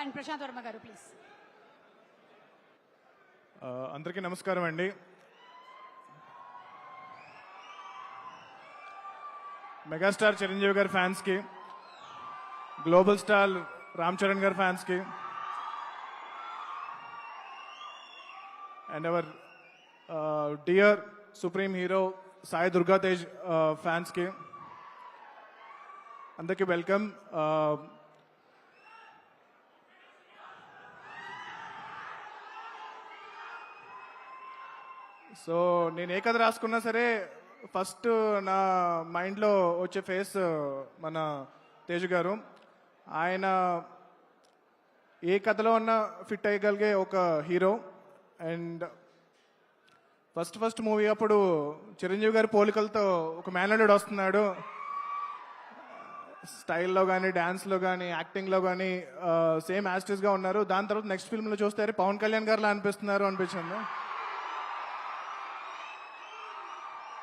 And Prashanth Varma గారు please. అందరికీ నమస్కారం అండి. మెగాస్టార్ చిరంజీవి గారి ఫ్యాన్స్కి, గ్లోబల్ స్టార్ రామ్ చరణ్ గారి ఫ్యాన్స్కి, and our dear supreme hero Sai Durga Tej ఫ్యాన్స్కి అందరికీ వెల్కమ్. సో నేను ఏ కథ రాసుకున్నా సరే ఫస్ట్ నా మైండ్లో వచ్చే ఫేస్ మన తేజ్ గారు. ఆయన ఏ కథలో ఉన్నా ఫిట్ అయ్యగలిగే ఒక హీరో. అండ్ ఫస్ట్ మూవీ అప్పుడు చిరంజీవి గారి పోలికలతో ఒక మేనల్లుడు వస్తున్నాడు. స్టైల్లో కానీ, డ్యాన్స్లో కానీ, యాక్టింగ్లో కానీ సేమ్ యాస్టిస్గా ఉన్నారు. దాని తర్వాత నెక్స్ట్ ఫిల్మ్లో చూస్తే పవన్ కళ్యాణ్ గారిలా అనిపిస్తున్నారు అనిపించింది.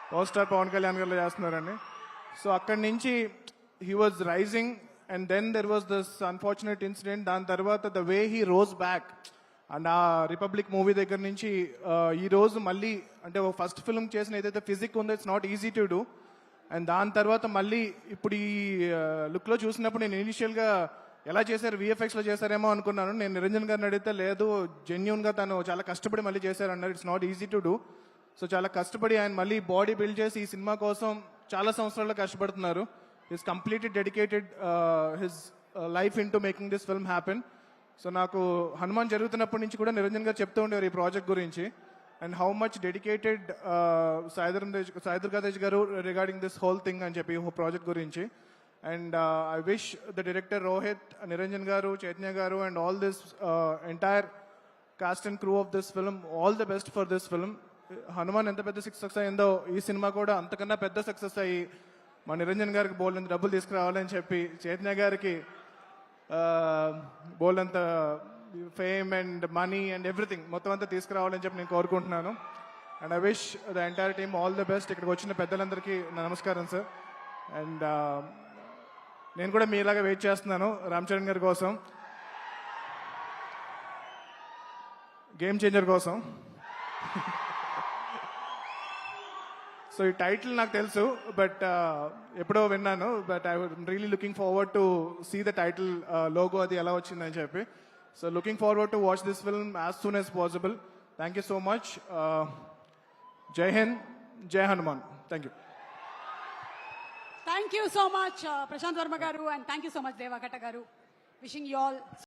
పవర్ స్టార్ పవన్ కళ్యాణ్ గారు చేస్తున్నారండి. సో అక్కడి నుంచి he was rising and then there was this unfortunate incident. దాని తర్వాత the way he rose back and ఆ రిపబ్లిక్ మూవీ దగ్గర నుంచి ఈ రోజు మళ్ళీ అంటే ఫస్ట్ ఫిల్మ్ చేసిన ఏదైతే ఫిజిక్ ఉందో it's not easy to do. And దాని తర్వాత మళ్ళీ ఇప్పుడు ఈ లుక్లో చూసినప్పుడు నేను ఇనిషియల్గా ఎలా చేశారు, విఎఫ్ఎక్స్లో చేశారేమో అనుకున్నాను. నేను నిరంజన్ గారిని అడిగితే లేదు, జెన్యున్గా తను చాలా కష్టపడి మళ్ళీ చేశారన్నారు. It's not easy to do. So చాలా కష్టపడి ఆయన మళ్ళీ బాడీ బిల్డ్ చేసి ఈ సినిమా కోసం చాలా సంవత్సరాల్లో కష్టపడుతున్నారు. Is completely dedicated his life in to making this film happen. So నాకు హనుమాన్ జరుగుతున్నప్పటి నుంచి కూడా నిరంజన్ గారు చెప్తూ ఉండేవారు ఈ ప్రాజెక్ట్ గురించి and how much dedicated Sai Durga Tej గారు రిగార్డింగ్ దిస్ హోల్ థింగ్ అని చెప్పి ప్రాజెక్ట్ గురించి. And I wish the director Rohit, Niranjan గారు, చైతన్య గారు and all this entire cost and crew of this film all the best for this film. Hanuman ఎంత పెద్ద success అయిందో ఈ సినిమా కూడా అంతకన్నా పెద్ద సక్సెస్ అయ్యి మా నిరంజన్ గారికి బోల్డంత డబ్బులు తీసుకురావాలని చెప్పి, చైతన్య గారికి బోల్డంత fame and money and everything మొత్తం అంతా తీసుకురావాలని చెప్పి నేను కోరుకుంటున్నాను. And I wish the entire team all the best. ఇక్కడికి వచ్చిన పెద్దలందరికీ నమస్కారం సార్. అండ్ నేను కూడా మీలాగా వెయిట్ చేస్తున్నాను రామ్ చరణ్ గారి కోసం, గేమ్ చేంజర్ కోసం. సో ఈ టైటిల్ నాకు తెలుసు బట్ ఎప్పుడో విన్నాను. But I really looking forward to see the title logo అది ఎలా వచ్చిందని చెప్పి. So looking forward to watch this film as soon as possible. Thank you so much. జై Hind, Jai Hanuman. Thank you. Thank you so much Prashant Varma గారు and thank you so much దేవాఘట గారు. Wishing you all